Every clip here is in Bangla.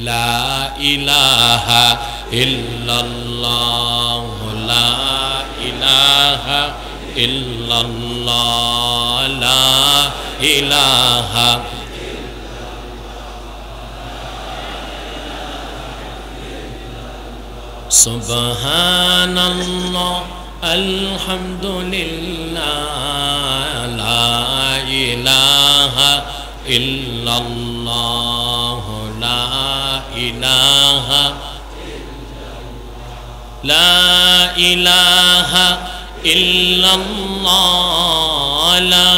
লা ইলাহা ইল্লাল্লাহ লা ইলাহা ইল্লাল্লাহ লা ইলাহা সুবহানাল্লাহ আলহামদুলিল্লাহ লা ইলাহা ইল্লাল্লাহ লা ইলাহা লা ইলাহা ইল্লাল্লাহ লা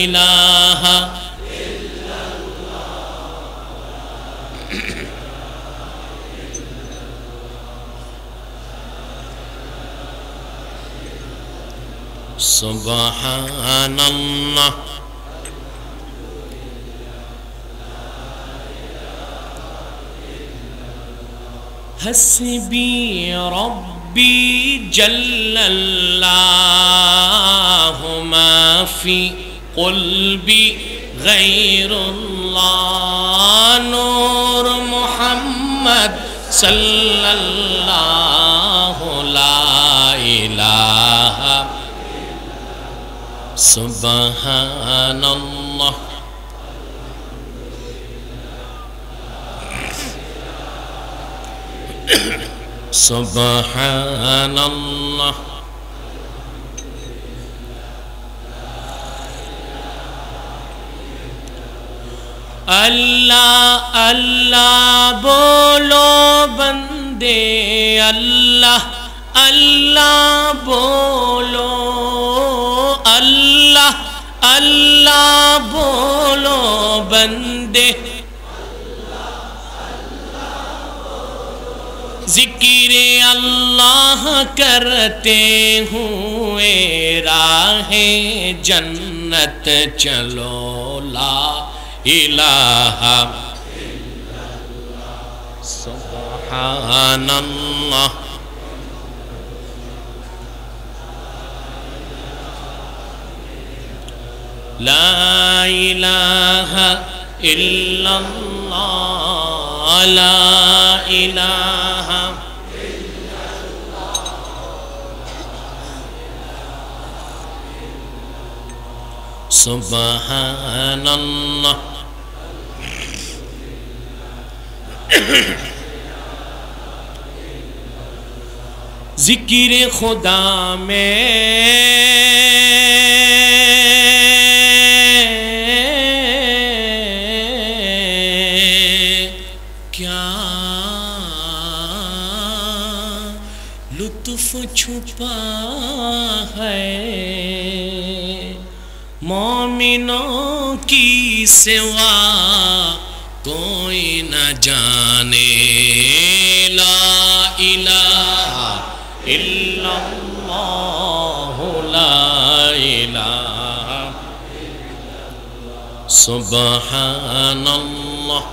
ইলাহা সুবহানাল্লাহ হাসবি রব্বি জাল্লাল্লাহু মা ফি কলবি গায়রুল্লাহ নূর মুহাম্মদ সাল্লাল্লাহু লা ইলাহা সুবহানাল্লাহ সুবহানাল্লাহ अल्लाह अल्लाह बोलो बंदे अल्लाह अल्लाह बोलो अल्लाह अल्लाह बोलो बंदे जिक्र अल्लाह करते हुए राहे जन्नत चलो ला इलाहा सुब्हानल्लाह ला इलाहा इल्लल्लाह ला इलाहा सुब्हानल्लाह जिक्र खुदा में क्या लुत्फ छुपा है मोमिनों की सिवा कोई न जाने ला इलाहा इल्लल्लाह ला इलाहा सुब्हानल्लाह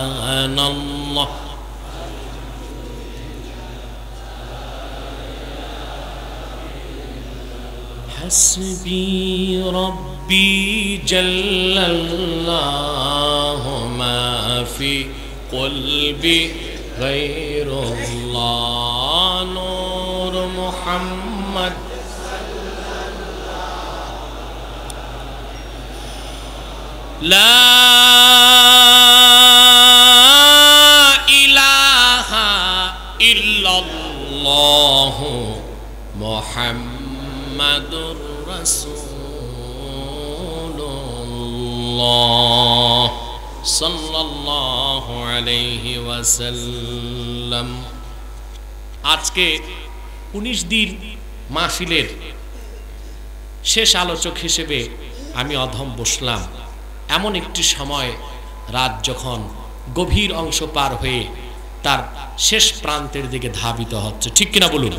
सुब्हानल्लाह हस्बी रब्बी जल्लल्लाहु मा फी क़ल्बी गैरुल्लाह नूर मुहम्मद ला इलाहा इल्लल्लाह मुहम्मदुर रसूलुल्लाह सल्लल्लाहु अलैहि वसल्लम। আজকে 19 দিন মাহফিলের শেষ আলোচক হিসেবে আমি অধম বসলাম। এমন একটি সময়, রাত যখন গভীর অংশ পার হয়ে তার শেষ প্রান্তের দিকে ধাবিত হচ্ছে, ঠিক কিনা বলুন?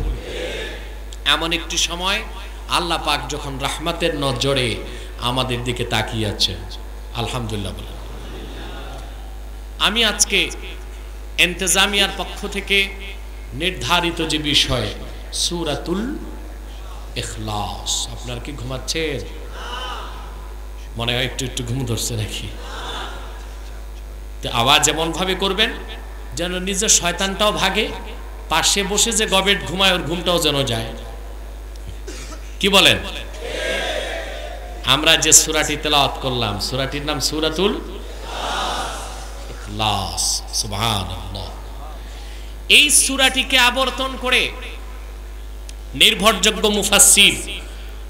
এমন একটি সময় আল্লাহ পাক যখন রহমতের নজরে আমাদের দিকে তাকিয়ে আছে, আলহামদুলিল্লাহ বলেন। আমি আজকে ইন্তেজামিয়ার পক্ষ থেকে নির্ধারিত যে বিষয় সূরাতুল ইখলাস। আপনার কি ঘুমাচ্ছেন? মনে হয় একটু একটু ঘুম ধরছে নাকি? আওয়াজ এমন ভাবে করবেন যেন নিজের শয়তানটাও ভাগে, পাশে বসে যে গবেট ঘুমায় ওর ঘুমটাও যেন যায়। কি বলেন? আমরা যে সূরাটি তেলাওয়াত করলাম, সূরাটির নাম সূরাতুল ইখলাস। সুবহানাল্লাহ। এই সূরাটিকে আবর্তন করে নির্ভরযোগ্য মুফাসসির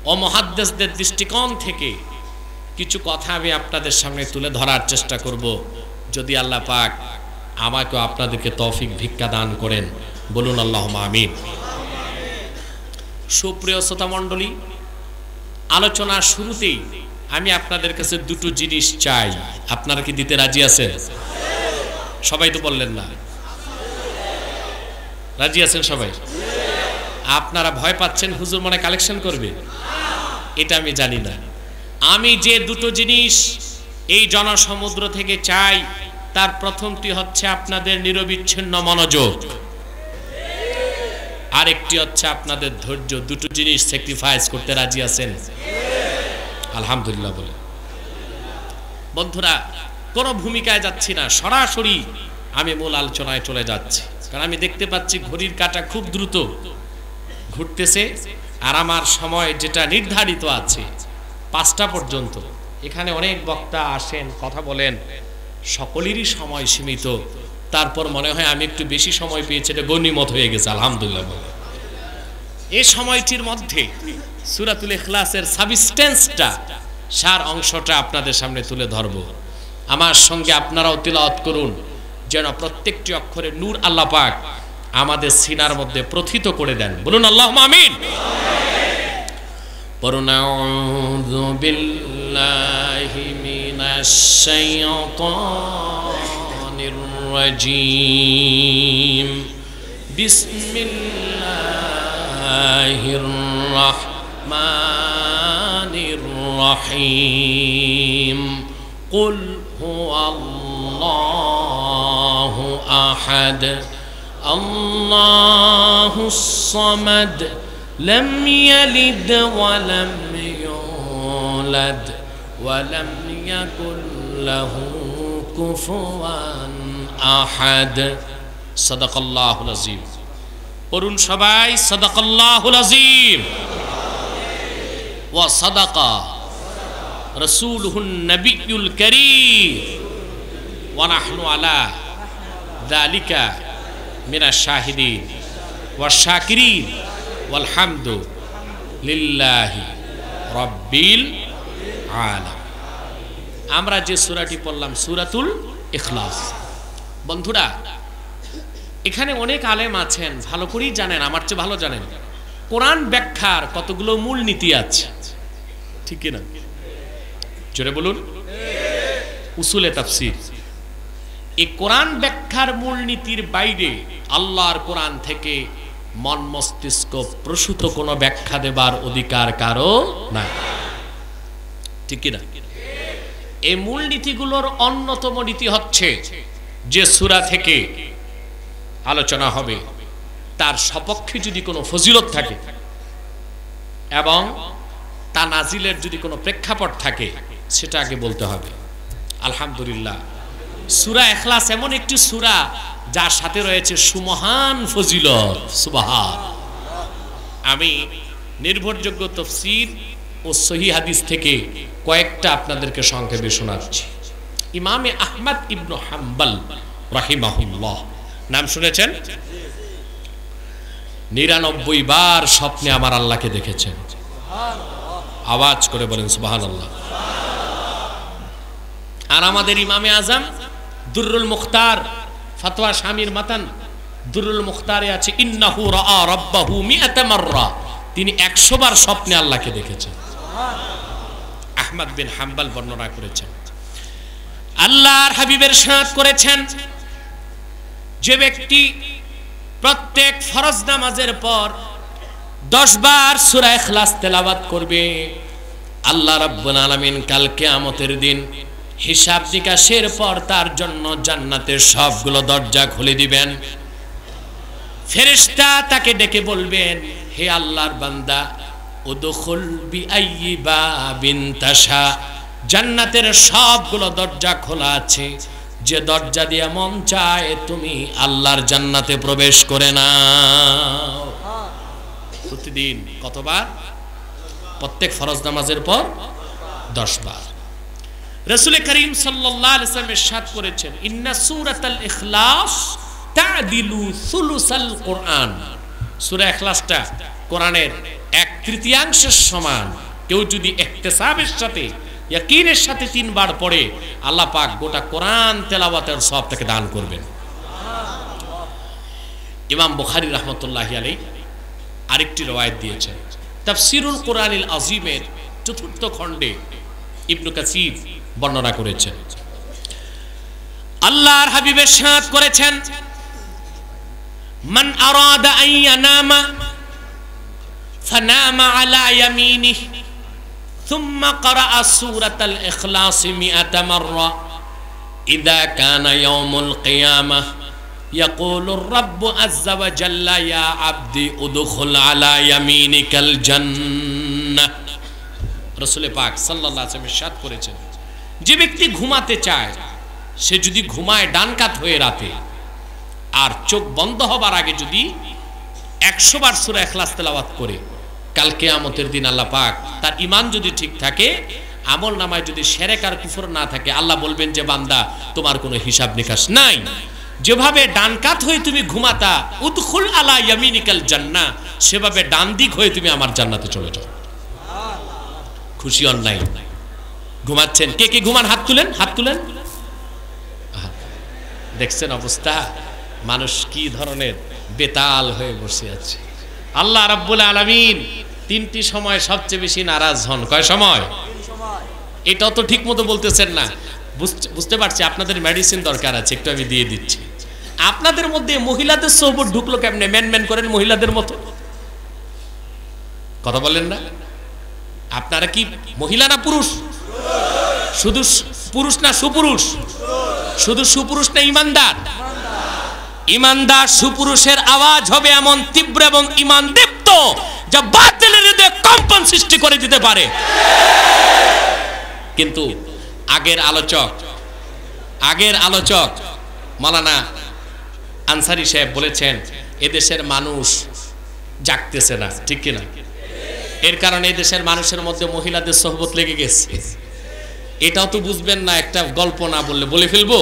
ও মুহাদ্দিসদের দৃষ্টিকোণ থেকে কিছু কথা আমি আপনাদের সামনে তুলে ধরার চেষ্টা করব, যদি আল্লাহ পাক আমাকে আপনাদেরকে তৌফিক ভিক্ষা দান করেন। বলুন আল্লাহুম্মা আমিন। সুপ্রিয় শ্রোতা মণ্ডলী, আলোচনার শুরুতেই আমি আপনাদের কাছে দুটো জিনিস চাই। আপনারা কি দিতে রাজি আছেন? সবাই তো বললেন না। রাজি আছেন সবাই? আপনারা ভয় পাচ্ছেন হুজুর মনে কালেকশন করবে, এটা আমি জানি না। আমি যে দুটো জিনিস এই জনসমুদ্র থেকে চাই, তার প্রথমটি হচ্ছে আপনাদের নিরবিচ্ছিন্ন মনোযোগ, আরেকটি হচ্ছে আপনাদের ধৈর্য। দুটো জিনিস স্যাক্রিফাইস করতে রাজি আছেন? আলহামদুলিল্লাহ বলে। বন্ধুরা, কোনো ভূমিকায় যাচ্ছি না, সরাসরি আমি মূল আলোচনায় চলে যাচ্ছি, কারণ আমি দেখতে পাচ্ছি ঘড়ির কাঁটা খুব দ্রুত ঘুরতেছে, আর আমার সময় যেটা নির্ধারিত আছে 5টা পর্যন্ত। এখানে অনেক বক্তা আসেন, কথা বলেন, সকলেরই সময় সীমিত। তারপর মনে হয় আমি একটু বেশি সময় পেয়েছি, এটা গনিমত হয়ে গেছে। আলহামদুলিল্লাহ বলে। এই সময়টির মধ্যে সূরাতুল ইখলাসের সাবস্টেন্সটা, সার অংশটা আপনাদের সামনে তুলে ধরব। আমার সঙ্গে আপনারাও তিলাওয়াত করুন, যেন প্রত্যেকটি অক্ষরে নূর আল্লাহ পাক আমাদের সিনার মধ্যে প্রথিত করে দেন। বলুন আল্লাহুম্মা আমিন। পড়ুন আউযু বিল্লাহি মিনাশ শাইতানির রাজীম। বিসমিল্লাহির রাহমানির রাহিম। কুল হুয়াল্লাহু আহাদ আল্লাহুস সামাদ লাম ইয়ালিদ ওয়া লাম ইউলাদ ওয়া লাম ইয়াকুল লাহু কুফুয়ান আহাদ। সাদাকাল্লাহুল আযীম। পড়ুন সবাই, সাদাকাল্লাহুল আযীম। ওয়া সাদাকা রাসূলুহুন নবিয়্যুল কারীম ওয়া নাহনু আলা যালিকা মিনাশ শাহিদিন ওয়াশ শাকিরিন ওয়াল হামদু লিল্লাহি রাব্বিল আলামিন। আমরা যে সূরাটি পড়লাম সূরাতুল ইখলাস। বন্ধুরা, এখানে অনেক আলেম আছেন, ভালো করেই জানেন, আমার চেয়ে ভালো জানেন, কোরআন ব্যাখ্যার কতগুলো মূল নীতি আছে, ঠিক কি না? জোরে বলুন। উসুলে তাফসীর। এই কোরআন ব্যাখ্যার মূলনীতির বাইরে আল্লাহর কোরআন থেকে মন মস্তিষ্ক প্রসূত কোনো ব্যাখ্যা দেবার অধিকার কারো নাই, ঠিক কি না? এই মূলনীতিগুলোর অন্যতম নীতি হচ্ছে, যে সূরা থেকে আলোচনা হবে তার সপক্ষে যদি কোনো ফজিলত থাকে এবং তা নাজিলের যদি কোনো প্রেক্ষাপট থাকে, সেটা আগে বলতে হবে। আলহামদুলিল্লাহ, সূরা ইখলাস এমন একটি সূরা যার সাথে রয়েছে সুমহান ফজিলত। সুবহান। আমি নির্ভরযোগ্য তাফসীর ও সহিহ হাদিস থেকে কয়েকটা আপনাদেরকে সংক্ষেপে শোনাচ্ছি। ইমামে আহমদ ইবনে হাম্বল রাহিমাহুল্লাহ, নাম শুনেছেন? 99 বার স্বপ্নে আমার আল্লাহকে দেখেছেন। আওয়াজ করে বলেন সুবহানাল্লাহ। আর আমাদের ইমামে আজম দুররুল মুখতার, ফতোয়া শামির মাতান দুররুল মুখতারে আছে, ইন্নাহু রাআ রাব্বাহু মিআতা মাররা, তিনি 100 বার স্বপ্নে আল্লাহকে দেখেছেন। আহমদ বিন হাম্বল বর্ণনা করেছেন। আল্লাহর হাবিবের ইরশাদ করেছেন, যে ব্যক্তি প্রত্যেক ফরজ নামাজের পর 10 বার সূরা ইখলাস তেলাওয়াত করবে, আল্লাহ রাব্বুল আলামিন কাল কিয়ামতের দিন হিসাব নিকাশের পর তার জন্য জান্নাতের সবগুলো দরজা খুলে দিবেন। ফেরেশতা তাকে ডেকে বলবেন, হে আল্লাহর বান্দা, উদখুল বিআইয়ি বাবিন তাশা, জান্নাতের সবগুলো দরজা খোলা আছে, যে দরজা দিয়ে মন চায় তুমি আল্লাহর জান্নাতে প্রবেশ করে নাও। প্রতিদিন কতবার? প্রত্যেক ফরজ নামাজের পর 10 বার। রাসূল করিম সাল্লাল্লাহু আলাইহি ওয়াসাল্লাম ইরশাদ করেছেন, ইন্না সূরাতাল ইখলাস তা'দিলু সুলুসাল কোরআন। সূরা ইখলাসটা কোরআনের 1/3 সমান। কেউ যদি ইহতিসাবের সাথে, ইয়াকিনের সাথে 3 বার পড়ে, আল্লাহ পাক গোটা কোরআন তেলাওয়াতের সওয়াব তাকে দান করবেন। ইমাম বুখারী রাহমাতুল্লাহি আলাইহি আরেকটি রওয়ায়াত দিয়েছেন, তাফসীরুল কোরআনিল আযীমের 4th খণ্ডে ইবনে কাসীর বর্ণনা করেছেন। আল্লাহর হাবিব ইরশাদ করেছেন, মান আরাদা আন ইয়ানামা ফানামা আলা ইয়ামিনিহি সুম্মা ক্বারাআ সূরাতাল ইখলাস 100 মাররা ইযা কানা ইয়াউমুল কিয়ামাহ ইয়াকুলুর রাব্বু আযজা ওয়া জাল্লা ইয়া আবদি উদখুল আলা ইয়ামিনিকাল জান্নাহ। রাসূল পাক সাল্লাল্লাহু আলাইহি ওয়াসাল্লাম ইরশাদ করেছেন, যে ব্যক্তি ঘুমাতে চায় সে যদি ঘুমায় ডান কাত হয়ে রাতে, আর চোখ বন্ধ হবার আগে যদি 100 বার সূরা ইখলাস তেলাওয়াত করে, কাল কিয়ামতের দিন আল্লাহ পাক তার ঈমান যদি ঠিক থাকে, আমল নামায় যদি শিরক আর কুফর না থাকে, আল্লাহ বলবেন যে বান্দা তোমার কোনো হিসাব নিকাশ নাই। যেভাবে ডান কাত হয়ে তুমি ঘুমাতা উদখুল আলা ইয়ামিনিকাল জান্নাহ, সেভাবে ডান দিক হয়ে তুমি আমার জান্নাতে চলে যাও। খুশি অন্যায় ঘুমাচ্ছেন, কে কে ঘুমান? হাত তুলেন, হাত তুলেন। দেখছেন অবস্থা, মানুষ কি ধরনের বেতাল হয়ে বসে আছে। আল্লাহ রাব্বুল আলামিন 3টি সময় সবচেয়ে বেশি নারাজ হন। কয় সময়? এটাও তো ঠিক মতো বলতেছেন না। বুঝতে পারছি আপনাদের মেডিসিন দরকার আছে, একটু আমি দিয়ে দিচ্ছি। আপনাদের মধ্যে মহিলাদের সোহবত ঢুকলো কেমনে? ম্যান করেন মহিলাদের মতো, কথা বলেন না। আপনারা কি মহিলা না পুরুষ? শুধু পুরুষ না সুপুরুষ? শুধু সুপুরুষ না ইমানদার? ইমানদার সুপুরুষের আওয়াজ হবে এমন তীব্র এবং ঈমান দীপ্ত, যা বাতিলের হৃদয়ে কম্পন সৃষ্টি করে দিতে পারে। কিন্তু আগের আলোচক মাওলানা আনসারী সাহেব বলেছেন, এদেশের মানুষ জাগতেছে না, ঠিক কিনা? এর কারণে এদেশের মানুষের মধ্যে মহিলাদের সোহবত লেগে গেছে। এটাও তো বুঝবেন না, একটা গল্প না বললে বলে ফেলবো।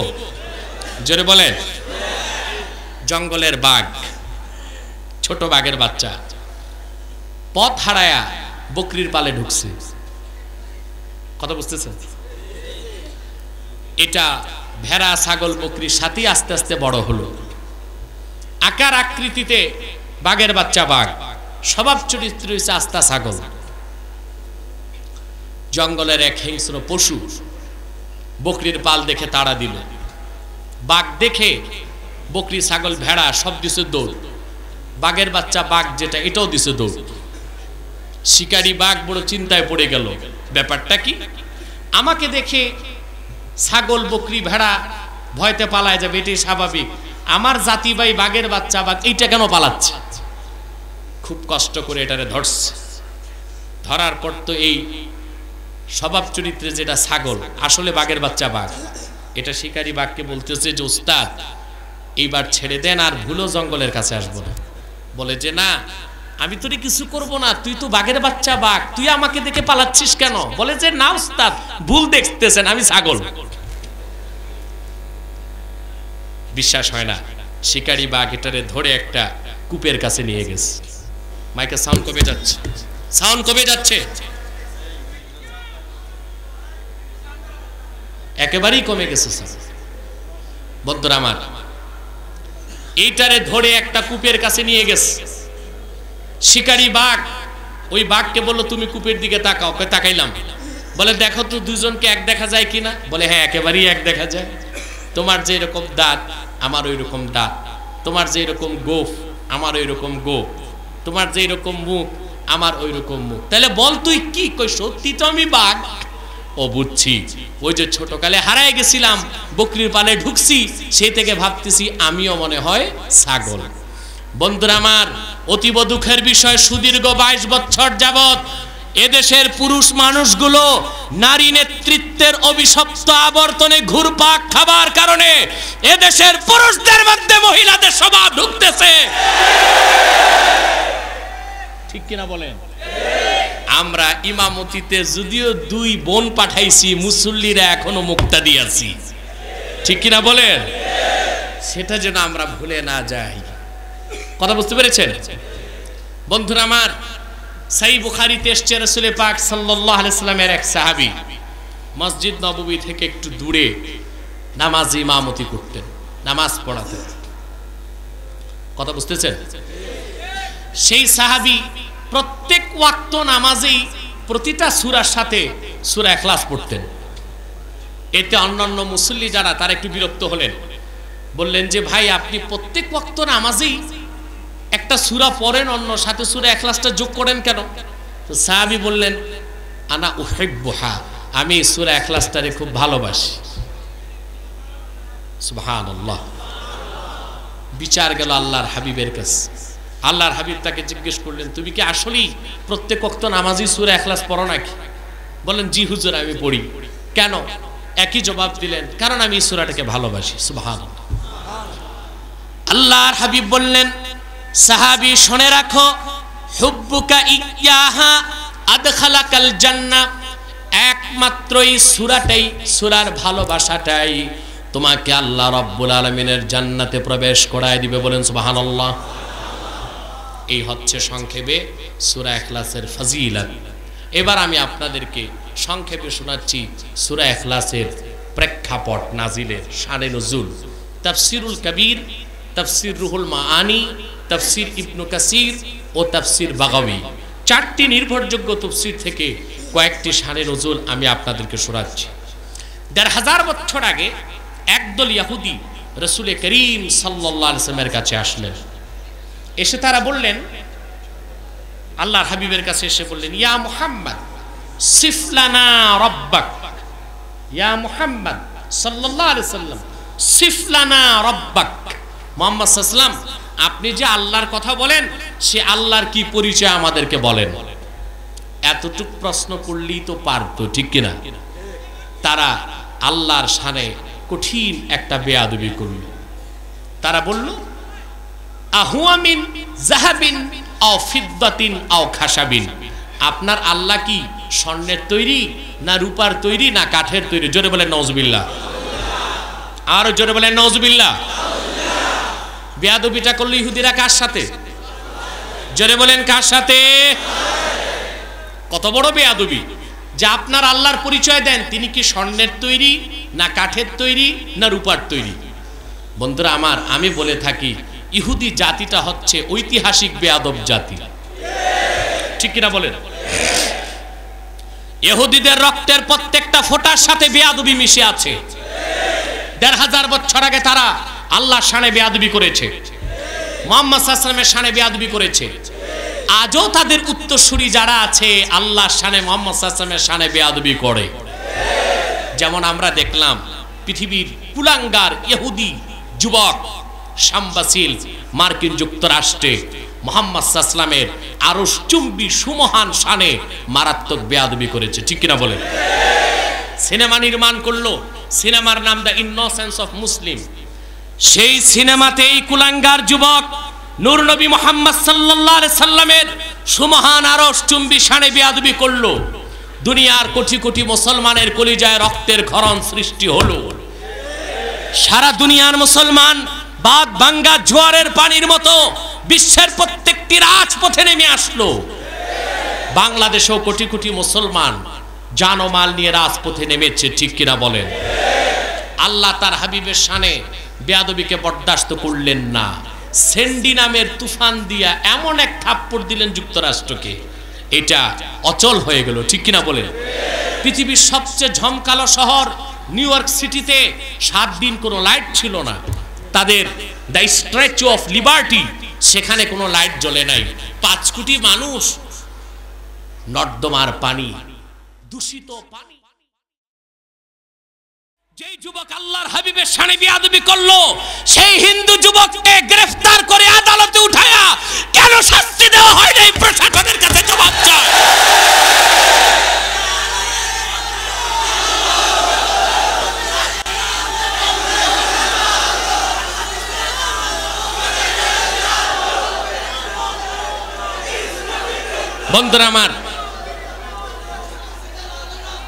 জোরে বলেন। জঙ্গলের বাঘ, ছোট বাঘের বাচ্চা পথ হারায়া বকরির পালে ঢুকছে। কথা বুঝতেছেন? এটা ভেড়া ছাগল বকরির সাথে আস্তে আস্তে বড় হলো। আকার আকৃতিতে বাঘের বাচ্চা বাঘ, স্বভাব চরিত্র হচ্ছে আস্তা ছাগল। জঙ্গলের এক হিংস্র পশু বকরির পাল দেখে তাড়া দিল। বাঘ দেখে বকরি ছাগল ভেড়া সব দিছে দৌড়। বাঘের বাচ্চা বাঘ যেটা, এটাও দিছে দৌড়। শিকারী বাঘ বড় চিন্তায় পড়ে গেল, ব্যাপারটা কি? আমাকে দেখে ছাগল বকরি ভেড়া ভয়তে পালায় যাবে, এটাই স্বাভাবিক। আমার জাতি ভাই বাঘের বাচ্চা বাঘ এইটা কেন পালাচ্ছে? খুব কষ্ট করে এটারে ধরছে। ধরার পর তো এই স্বভাব চরিত্রে যেটা ছাগল, আসলে বাঘের বাচ্চা বাঘ, এটা শিকারী বাঘকে বলতেছে যে ওস্তাদ এইবার ছেড়ে দেন, আর ভুলো জঙ্গলের কাছে আসবো না। বলে যে না, আমি তোরে কিছু করব না, তুই তো বাঘের বাচ্চা বাঘ, তুই আমাকে দেখে পালাচ্ছিস কেন? বলে যে না ওস্তাদ, ভুল দেখতেছেন, আমি ছাগল। বিশ্বাস হয় না, শিকারী বাঘ এটারে ধরে একটা কূপের কাছে নিয়ে গেছে। মাইকে সাউন্ড কমে যাচ্ছে, সাউন্ড কমে যাচ্ছে, একেবারেই কমে গেছে। বন্ধুরা আমার, এইটারে ধরে একটা কূপের কাছে নিয়ে গেছে। শিকারী বাঘ ওই বাঘকে বললো তুমি কূপের দিকে তাকাও। তাকাইলাম। বলে দেখো তো দুজনকে এক দেখা যায় কিনা? বলে হ্যাঁ, একেবারেই এক দেখা যায়। তোমার যে এরকম দাঁত আমার ওই রকম দাঁত, তোমার যে এরকম গোফ আমার ওই রকম গোফ, তোমার যে এরকম মুখ আমার ওই রকম মুখ। তাহলে বল তুই কি? কই সত্যি তো আমি বাঘ। ও বুঝছি, ওই যে ছোটকালে হারায় গেছিলাম, বকরির পালে ঢুকছি, সেই থেকে ভাবতেছি আমিও মনে হয় ছাগল। বন্ধুরা আমার, অতীব দুঃখের বিষয়, সুদীর্ঘ 22 বছর যাবত এদেশের পুরুষ মানুষগুলো নারী নেতৃত্বের অভিশপ্ত আবর্তনে ঘুরপাক খাবার কারণে এদেশের পুরুষদের মধ্যে মহিলাদের স্বভাব ঢুকতেছে। ঠিক কিনা বলেন? আমরা ইমামতিতে যদিও 2 বোন পাঠাইছি, মুসল্লিরা এখনো মুক্তাদি আছি। ঠিক কিনা বলেন? সেটা যেন আমরা ভুলে না যাই। কথা বুঝতে পেরেছেন? বন্ধুরা আমার, সহিহ বুখারীতে এসেছে রাসূল পাক সাল্লাল্লাহু আলাইহি সাল্লামের এক সাহাবী মসজিদ নববী থেকে একটু দূরে নামাজ ইমামতি করতেন, নামাজ পড়াতেন। কথা বুঝতেছেন? সেই সাহাবী প্রত্যেক ওয়াক্ত নামাজেই প্রতিটা সূরার সাথে সূরা ইখলাস পড়তেন। এতে অন্যান্য মুসল্লি যারা, তারা একটু বিরক্ত হলেন, বললেন যে ভাই, আপনি প্রত্যেক ওয়াক্ত নামাজেই একটা সূরা পড়েন, অন্য সাথে সূরা ইখলাসটা যোগ করেন কেন? তো সাহাবী বললেন, আনা উহিব্বুহা, আমি সূরা ইখলাসটারে খুব ভালোবাসি। সুবহানাল্লাহ। বিচার গেল আল্লাহর হাবিবের কাছে। আল্লাহর হাবিব তাকে জিজ্ঞেস করলেন, তুমি কি আসলেই প্রত্যেক ওয়াক্ত নামাজই সূরা ইখলাস পড়ো নাকি? বলেন, জি হুজুর, আমি পড়ি। কেন? একই জবাব দিলেন, কারণ আমি এই সূরাটাকে ভালোবাসি। সুবহানাল্লাহ। আল্লাহর হাবিব বললেন, সাহাবী শুনে রাখো, হুব্বুকা ইয়াহা আদখালাকাল জান্নাহ, একমাত্র এই সূরাটাই, সূরার ভালোবাসাটাই তোমাকে আল্লাহ রাব্বুল আলামিনের জান্নাতে প্রবেশ করায় দিবে। বলেন সুবহানাল্লাহ। এই হচ্ছে সংক্ষেপে সূরা ইখলাসের ফজিলত। এবার আমি আপনাদেরকে সংক্ষেপে শোনাচ্ছি সূরা ইখলাসের প্রেক্ষাপট, নাজিলের শানে নুজুল। তাফসিরুল কবির, তাফসির রুহুল মাআনি, তাফসির ইবনু কাসির ও তাফসির বাগাবী, 4টি নির্ভরযোগ্য তাফসির থেকে কয়েকটি শানে নুজুল আমি আপনাদেরকে শোনাচ্ছি। 1500 বছর আগে একদল ইহুদি রাসূল করিম সাল্লাল্লাহু আলাইহি ওয়াসাল্লামের কাছে আসলেন। এসে তারা বললেন, আল্লাহর হাবিবের কাছে এসে বললেন, ইয়া মুহাম্মদ সিফলানা রাব্বাক, ইয়া মুহাম্মদ সাল্লাল্লাহু আলাইহি ওয়াসাল্লাম সিফলানা রাব্বাক। মুহাম্মদ সাল্লাল্লাহু আলাইহি ওয়াসাল্লাম, আপনি যে আল্লাহর কথা বলেন, সে আল্লাহর কি পরিচয় আমাদেরকে বলেন। এতটুক প্রশ্ন করলেই তো পারতো, ঠিক কিনা? তারা আল্লাহর শানে কঠিন একটা বেয়াদবি করল। তারা বলল, আহুয়া মিন যাহাবিন আও ফিদ্দাতিন আও খাশাবিন, আপনার আল্লাহ কি স্বর্ণের তৈরি, না রূপার তৈরি, না কাঠের তৈরি? জোরে বলেন নাউজুবিল্লাহ। আর জোরে বলেন নাউজুবিল্লাহ। বেয়াদবিটা করল ইহুদিরা কার সাথে? জোরে বলেন কার সাথে? কত বড় বেয়াদবি যে আপনার আল্লাহর পরিচয় দেন, তিনি কি স্বর্ণের তৈরি, না কাঠের তৈরি, না রূপার তৈরি? বন্ধুরা আমার, আমি বলে থাকি, ইহুদি জাতিটা হচ্ছে ঐতিহাসিক বেয়াদব জাতি। ঠিক কিনা বলেন? ইহুদিদের রক্তের প্রত্যেকটা ফোঁটার সাথে বেয়াদবি মিশে আছে। 1500 বছর আগে তারা আল্লাহর শানে বেয়াদবি করেছে, মুহাম্মদ সাল্লাল্লাহু আলাইহি ওয়াসাল্লামের শানে বেয়াদবি করেছে। আজও তাদের উত্তরসূরি যারা আছে আল্লাহর শানে, মুহাম্মদ সাল্লাল্লাহু আলাইহি ওয়াসাল্লামের শানে বেয়াদবি করে। যেমন আমরা দেখলাম পৃথিবীর কুলাঙ্গার ইহুদি যুবক শামবাসিল মার্কিন যুক্তরাষ্ট্রে মুহাম্মদ সাল্লাল্লাহু আলাইহি ওয়াসাল্লামের আরশচুম্বী সুমহান শানে মারাত্মক বেয়াদবি করেছে। ঠিক কিনা বলেন? সিনেমা নির্মাণ করলো, সিনেমার নাম দ্য ইনোসেন্স অফ মুসলিম। সেই সিনেমাতে এই কুলাঙ্গার যুবক নূর নবী মুহাম্মদ সাল্লাল্লাহু আলাইহি সাল্লামের সুমহান আরশচুম্বী শানে বেয়াদবি করলো। দুনিয়ার কোটি কোটি মুসলমানের কলিজায় রক্তের ক্ষরণ সৃষ্টি হলো। সারা দুনিয়ার মুসলমান বাদ ভাঙ্গা জোয়ারের পানির মতো বিশ্বের প্রত্যেকটি রাজপথে নেমে আসলো। বাংলাদেশেও কোটি কোটি মুসলমান জানমাল নিয়ে রাজপথে নেমেছে। ঠিক কিনা বলেন? আল্লাহ তার হাবিবের শানে বেয়াদবিকে বরদাস্ত করলেন না। সেন্ডি নামের তুফান দিয়া এমন এক থাপ্পড় দিলেন যুক্তরাষ্ট্রকে, এটা অচল হয়ে গেল। ঠিক কিনা বলেন? পৃথিবীর সবচেয়ে ঝমকালো শহর নিউ ইয়র্ক সিটিতে 7 দিন কোনো লাইট ছিল না। তাদের দ্য স্ট্যাচু অফ লিবার্টি, সেখানে কোনো লাইট জ্বলে নাই। 5 কোটি মানুষ নর্দমার পানি, দূষিত পানি যেই যুবক আল্লাহর হাবিবের শানে বিয়াদবি করলো সেই হিন্দু যুবককে গ্রেফতার করে আদালতে উঠায়া কেন শাস্তি দেওয়া হয় না, এই প্রশাসনের কাছে জবাব চাই।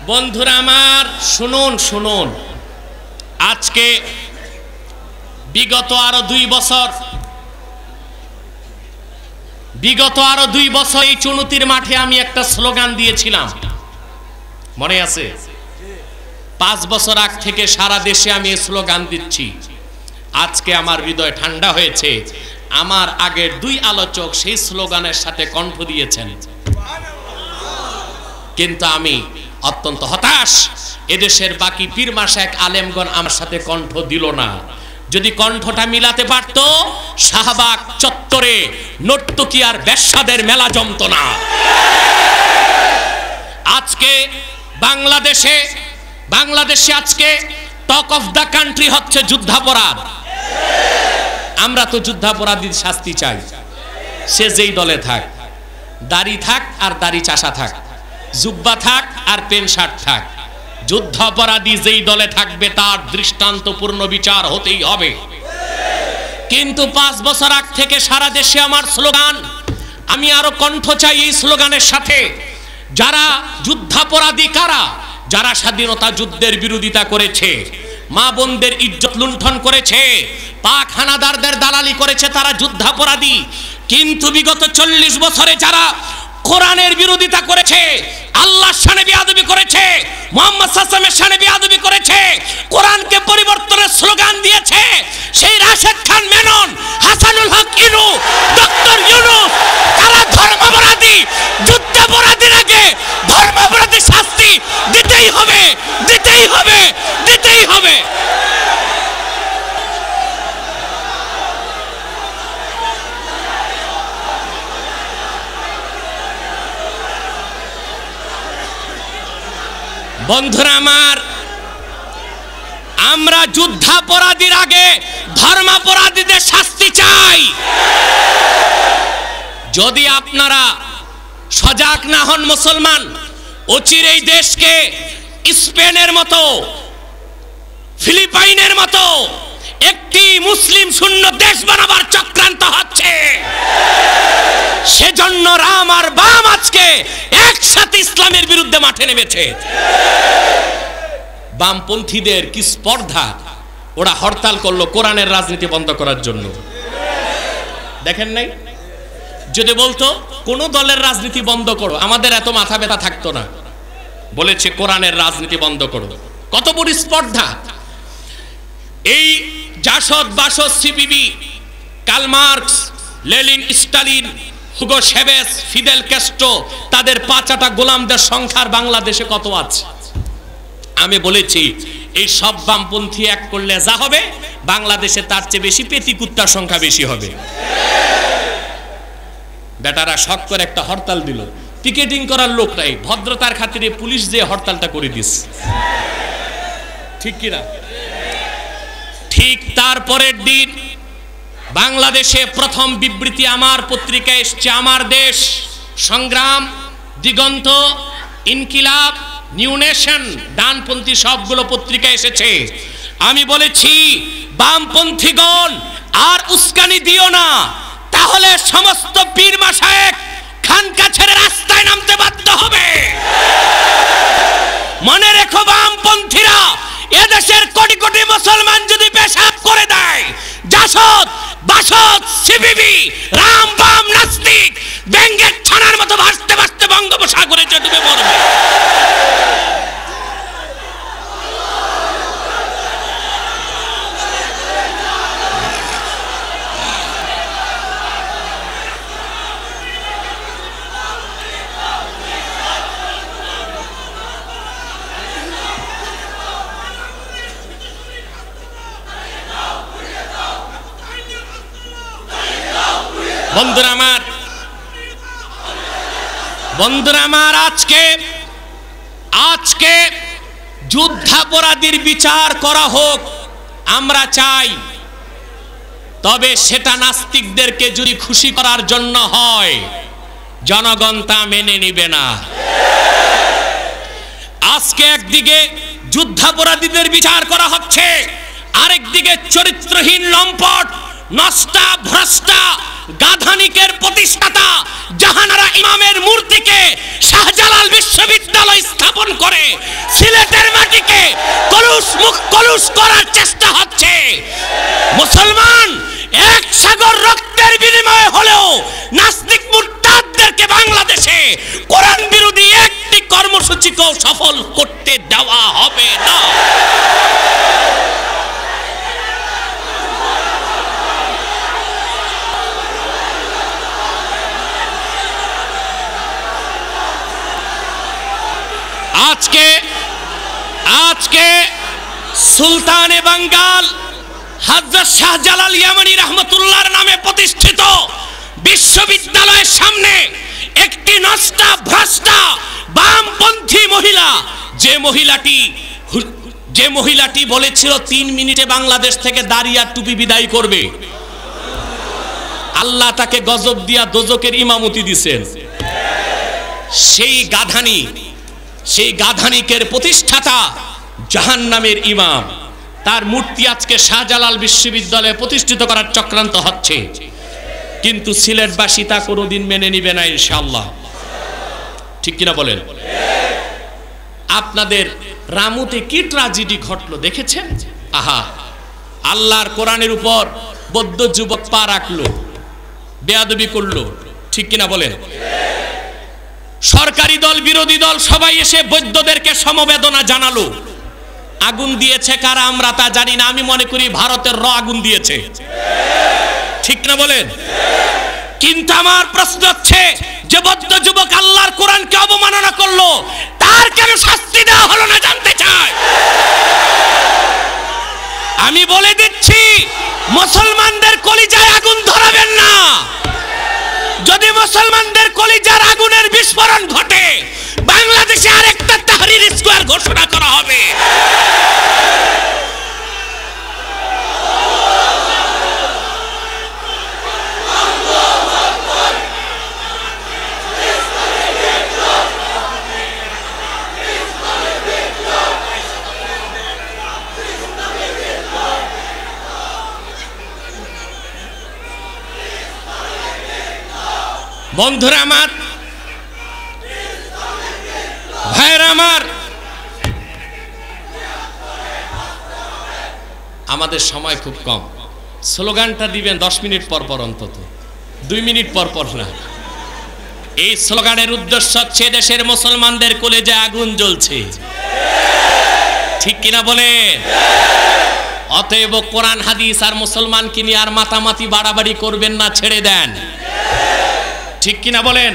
বন্ধুরা আমার শুনুন শুনুন, আজকে বিগত আরো 2 বছর এই চুনতির মাঠে আমি একটা স্লোগান দিয়েছিলাম, মনে আছে? 5 বছর আগ থেকে সারা দেশে আমি এই স্লোগান দিচ্ছি। আজকে আমার হৃদয় ঠান্ডা হয়েছে, আমার আগের 2 আলোচক সেই স্লোগানের সাথে কণ্ঠ দিয়েছেন, কিন্তু আমি অত্যন্ত হতাশ। এদেশের বাকি পীর মাশায়েখ আলেমগণ আমার সাথে কণ্ঠ দিল না। যদি কণ্ঠটা মিলাতে পারতো, শাহবাগ চত্বরে নর্তকী আর বেশ্যাদের মেলা জমতো না। আজকে বাংলাদেশে আজকে টক অফ দ্য কান্ট্রি হচ্ছে যুদ্ধাপরাধ। আমরা তো যুদ্ধাপরাধীর শাস্তি চাই, সে যেই দলে থাক, দাড়ি থাক আর দাড়ি চাষা থাক, জুব্বা থাক আর প্যান্ট শার্ট থাক, যুদ্ধাপরাধী যেই দলে থাকবে তার দৃষ্টান্তপূর্ণ বিচার হতেই হবে। কিন্তু 5 বছর আগ থেকে সারা দেশে আমার স্লোগান, আমি আরো কণ্ঠ চাই এই স্লোগানের সাথে। যারা যুদ্ধাপরাধী কারা? যারা স্বাধীনতা যুদ্ধের বিরোধিতা করেছে, মা বোনদের ইজ্জত লুণ্ঠন করেছে, পাক হানাদারদের দালালি করেছে, তারা যুদ্ধাপরাধী। কিন্তু বিগত 40 বছরে যারা কোরআনের বিরোধিতা করেছে, আল্লাহর শানে বিয়াদবি করেছে, মুহাম্মদ সাল্লাল্লাহু আলাইহি ওয়াসাল্লামের শানে বিয়াদবি করেছে, কোরআনকে পরিবর্তনের স্লোগান দিয়েছে, সেই রাশেদ খান মেনন, হাসানুল হক ইনু, ডক্টর ইউনূস, তারা ধর্মাপরাধী। যুদ্ধাপরাধীর আগে ধর্মাপরাধী শাস্তি দিতেই হবে, দিতেই হবে, দিতেই হবে। বন্ধুরা আমার, আমরা যুদ্ধাপরাধীর আগে ধর্মাপরাধীদের শাস্তি চাই। যদি আপনারা সজাগ না হন মুসলমান, অচিরেই দেশকে স্পেনের মতো, ফিলিপাইনের মতো একটি মুসলিম শূন্য দেশ বানাবার চক্রান্ত হচ্ছে। সেজন্য রাম আর বাম আজকে একসাথে ইসলামের বিরুদ্ধে মাঠে নেমেছে। বামপন্থীদের কি স্পর্ধা, ওরা হরতাল করলো কোরআনের রাজনীতি বন্ধ করার জন্য। দেখেন নাই? যদি বলতো কোন দলের রাজনীতি বন্ধ করো, আমাদের এত মাথা ব্যথা থাকতো না। বলেছে কোরআনের রাজনীতি বন্ধ করো। কত বড় স্পর্ধা! এই JASAD BASAD CPB, Karl Marx, Lenin, Stalin, Hugo Chavez, Fidel Castro, তাদের 5টা গোলামদের সংখ্যার বাংলাদেশে কত আছে? আমি বলেছি এই সব বামপন্থী এক করলে যা হবে, বাংলাদেশে তার চেয়ে বেশি পেটি কুত্তার সংখ্যা বেশি হবে। বেটারা শখ করে একটা হরতাল দিল, টিকেটিং করার লোক নাই, ভদ্রতার খাতিরে পুলিশ যে হরতালটা করে দিস, ঠিক কিনা? ঠিক তারপরের দিন বাংলাদেশে প্রথম বিবৃতি আমার পত্রিকায় এসছে, আমার দেশ, সংগ্রাম, দিগন্ত, ইনকিলাব, নিউ নেশন, ডানপন্থী সবগুলো পত্রিকা এসেছে। আমি বলেছি বামপন্থীগণ আর উস্কানি দিও না, তাহলে সমস্ত পীর মাশায়েখ খানকা ছেড়ে রাস্তায় নামতে বাধ্য হবে। মনে রেখো বামপন্থীরা, এদেশের কোটি কোটি মুসলমান যদি পেশাব করে দেয়, জাসদ বাসদ সিপিবি রাম বাম নাস্তিক ব্যাঙ্গের ছানার মতো ভাসতে ভাসতে বঙ্গোপসাগরে ডুবে পড়বে। বন্ধুরা আমার, আজকে যুদ্ধাপরাধীর বিচার করা হোক, আমরা চাই, তবে সেটা নাস্তিকদেরকে যদি খুশি করার জন্য হয়, জনগণ তা মেনে নিবে না। আজকে একদিকে যুদ্ধাপরাধীদের বিচার করা হচ্ছে, আরেকদিকে চরিত্রহীন লম্পট নষ্টা ভ্রষ্টা গাধানিকের প্রতিষ্ঠাতা জাহানারা ইমামের মূর্তিকে শাহজালাল বিশ্ববিদ্যালয় স্থাপন করে সিলেটের মাটিকে কলুষ করার চেষ্টা হচ্ছে। মুসলমান এক সাগর রক্তের বিনিময়ে হলেও নাস্তিক মুরতাদদেরকে বাংলাদেশে কোরআন বিরোধী একটি কর্মসূচিকেও সফল করতে দেওয়া হবে না। আজকে সুলতানে বাঙ্গাল হযরত শাহজালাল ইয়ামানী রাহমাতুল্লাহর নামে প্রতিষ্ঠিত বিশ্ববিদ্যালয়ের সামনে একটি নষ্টা ভ্রষ্টা বামপন্থী মহিলা, যে মহিলাটি বলেছিল 3 মিনিটে বাংলাদেশ থেকে দাড়ি আর টুপি বিদায় করবে, আল্লাহ তাকে গজব দিয়া দোজকের ইমামতি দিয়েছেন। সেই গাধানিকের প্রতিষ্ঠাতা জাহান্নামের ইমাম, তার মূর্তি আজকে শাহজালাল বিশ্ববিদ্যালয়ে প্রতিষ্ঠিত করার চক্রান্ত হচ্ছে, কিন্তু সিলেটবাসী তা কোনোদিন মেনে নিবে না ইনশাআল্লাহ। ঠিক কিনা বলেন? আপনাদের রামুতে কি ট্র্যাজেডি ঘটলো দেখেছেন? আহা, আল্লাহর কোরআনের উপর বৌদ্ধ যুবক পা রাখলো, বেয়াদবি করলো। ঠিক কিনা বলেন? সরকারি দল বিরোধী দল সবাই এসে বৌদ্ধদেরকে সমবেদনা জানালো। আগুন দিয়েছে কারা আমরা তা জানি না, আমি মনে করি ভারতের আগুন দিয়েছে। ঠিক না বলেন? কিন্তু আমার প্রশ্ন হচ্ছে, যে বৌদ্ধ যুবক আল্লাহর কোরআনকে অবমাননা করলো, তার কেন শাস্তি দেওয়া হলো না জানতে চাই। আমি বলে দিচ্ছি, মুসলমানদের কলিজায় আগুন ধরাবেন না। যদি মুসলমানদের কলিজার আগুনের বিস্ফোরণ ঘটে, বাংলাদেশে আরেকটা তাহরির স্কয়ার ঘোষণা করা হবে। বন্ধুরা আমার, ভাইরা আমার, আমাদের সময় খুব কম। স্লোগানটা দিবেন 10 মিনিট পর পর, অন্তত 2 মিনিট পর পর না। এই স্লোগানের উদ্দেশ্য হচ্ছে দেশের মুসলমানদের কলেজে আগুন জ্বলছে। ঠিক কিনা বলেন? অতএব কোরআন হাদিস আর মুসলমানকে নিয়ে আর মাতামাতি বাড়াবাড়ি করবেন না, ছেড়ে দেন। ঠিক কিনা বলেন?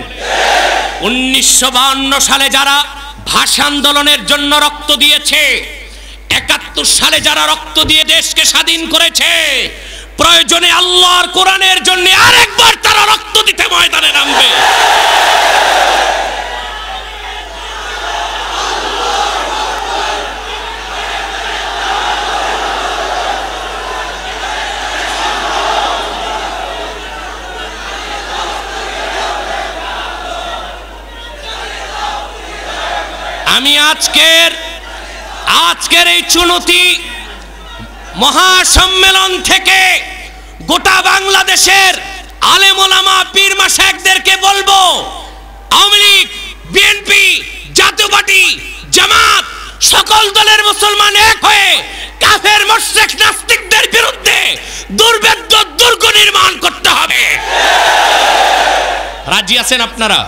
1952 সালে যারা ভাষা আন্দোলনের জন্য রক্ত দিয়েছে, 71 সালে যারা রক্ত দিয়ে দেশকে স্বাধীন করেছে, প্রয়োজনে আল্লাহর কোরআনের জন্য আরেকবার তারা রক্ত দিতে ময়দানে নামবে। আমি আজকের এই চুনতি মহাসম্মেলন থেকে গোটা বাংলাদেশের আলেম ওলামা পীর মাশায়েখদেরকে বলবো, আওয়ামী লীগ, বিএনপি, জাতীয় পার্টি, জামাত, সকল দলের মুসলমান এক হয়ে কাফের মুশরিক নাস্তিকদের বিরুদ্ধে দুর্ভেদ্য দুর্গ নির্মাণ করতে হবে। রাজি আছেন আপনারা?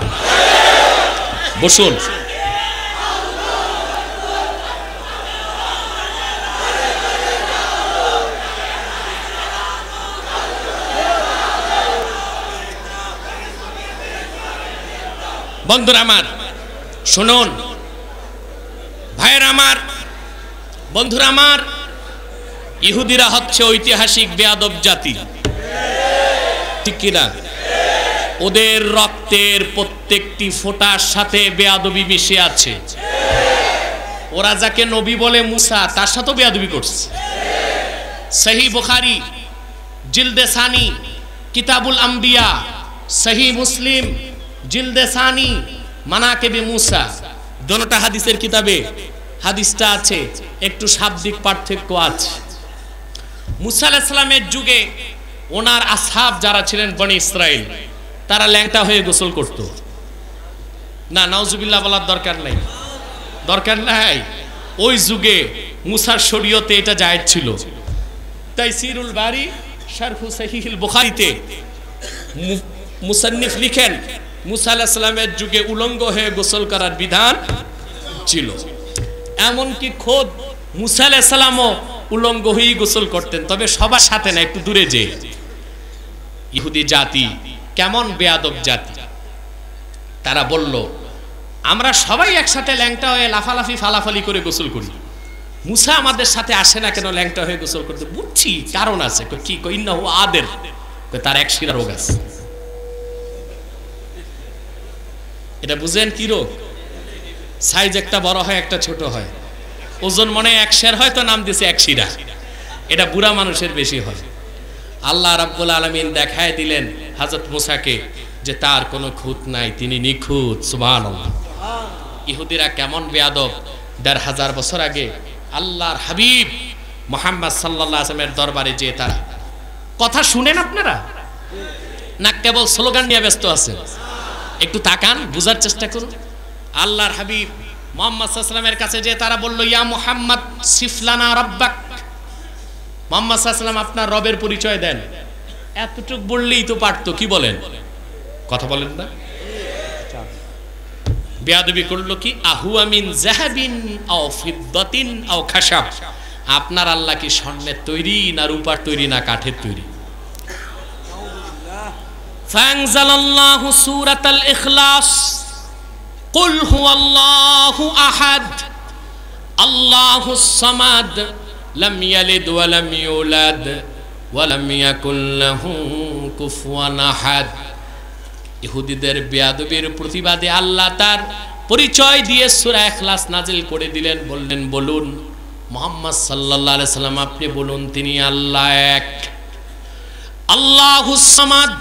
বসুন। বন্ধুরা আমার শুনুন, ভাইয়েরা আমার, বন্ধুরা আমার, ইহুদিরা হচ্ছে ঐতিহাসিক বেয়াদব জাতি। ঠিক কিনা? ওদের রক্তের প্রত্যেকটি ফোঁটার সাথে বেয়াদবি মিশে আছে। ওরা যাকে নবী বলে মুসা, তার সাথেও বেয়াদবি করছে। সহিহ বুখারী জিলদে সানি কিতাবুল আম্বিয়া, সহিহ মুসলিম জিলদে সানি মানাকিবে মুসা, দোনোটা হাদিসের কিতাবে হাদিসটা আছে, একটু শাব্দিক পার্থক্য আছে। মুসা আলাইহিস সালামের যুগে ওনার আসহাব যারা ছিলেন বনি ইসরাইল, তারা ল্যাংটা হয়ে গোসল করত না। নাউজুবিল্লাহ বলার দরকার নাই, দরকার নাই। ওই যুগে মুসার শরীয়তে এটা জায়েজ ছিল। তাইসিরুল বারি শারহু সহিহুল বুখারীতে মুসান্নিফ লিখেন মুসা আলাইহিস সালামের যুগে উলঙ্গ হয়ে গোসল করার বিধান ছিল। এমনকি খোদ মুসা আলাইহিস সালামও উলঙ্গ হয়ে গোসল করতেন, তবে সবার সাথে না, একটু দূরে যে। ইহুদি জাতি কেমন বেয়াদব জাতি, তারা বলল আমরা সবাই একসাথে ল্যাংটা হয়ে লাফালাফি ফালাফালি করে গোসল করি, মুসা আমাদের সাথে আসে না কেন ল্যাংটা হয়ে গোসল করতে? বুঝছি কারণ আছে। কি কই না, ও আদের তার এক শিরা রোগ আছে। এটা বুঝেন কি রোগ? সাইজ একটা বড় হয় একটা ছোট হয়, ওজন মনে এক শের হয় তো নাম দিয়েছে এক শিরা। এটা বুড়া মানুষের বেশি হয়। আল্লাহ রাব্বুল আলামিন দেখায় দিলেন হযরত মুসাকে যে তার কোনো খুঁত নাই, তিনি নিখুঁত। সুবহানাল্লাহ। ইহুদিরা কেমন বেয়াদব! ১৫০০ বছর আগে আল্লাহর হাবিব মুহাম্মদ সাল্লাল্লাহু আলাইহি ওয়াসাল্লামের দরবারে যে তারা কথা শুনেন আপনারা, না কেবল স্লোগান নিয়ে ব্যস্ত আছেন? একটু তাকান, বুঝার চেষ্টা করুন। আল্লাহর হাবিব মুহাম্মদ সাল্লাল্লাহু আলাইহি ওয়াসাল্লামের কাছে যে তারা বলল, ইয়া মুহাম্মদ সিফলানা রাব্বাক, মুহাম্মদ সাল্লাল্লাহু আলাইহি ওয়াসাল্লাম আপনার রবের পরিচয় দেন। এতটুক বললেই তো পারতো, কি বলেন? কথা বলেন না? বেয়াদবি করলো কি? আহু আমিন যাহাবিন আও ফিদ্দাতিন আও খাশাব, আপনার আল্লাহ কি স্বর্ণের তৈরি না রূপার তৈরি না কাঠের তৈরি? ফানজালাল্লাহু সূরাতাল ইখলাস, কুল হুয়াল্লাহু আহাদ আল্লাহুস সামাদ লাম ইয়ালিদ ওয়া লাম ইউলাদ ওয়া লাম ইয়াকুল লাহু কুফুয়ান আহাদ। ইহুদিদের বেয়াদবির প্রতিবাদে আল্লাহ তার পরিচয় দিয়ে সূরা ইখলাস নাজিল করে দিলেন। বললেন, বলুন মুহাম্মদ সাল্লাল্লাহু আলাইহি সাল্লাম আপনি বলুন তিনি আল্লাহ এক, আল্লাহুস সামাদ,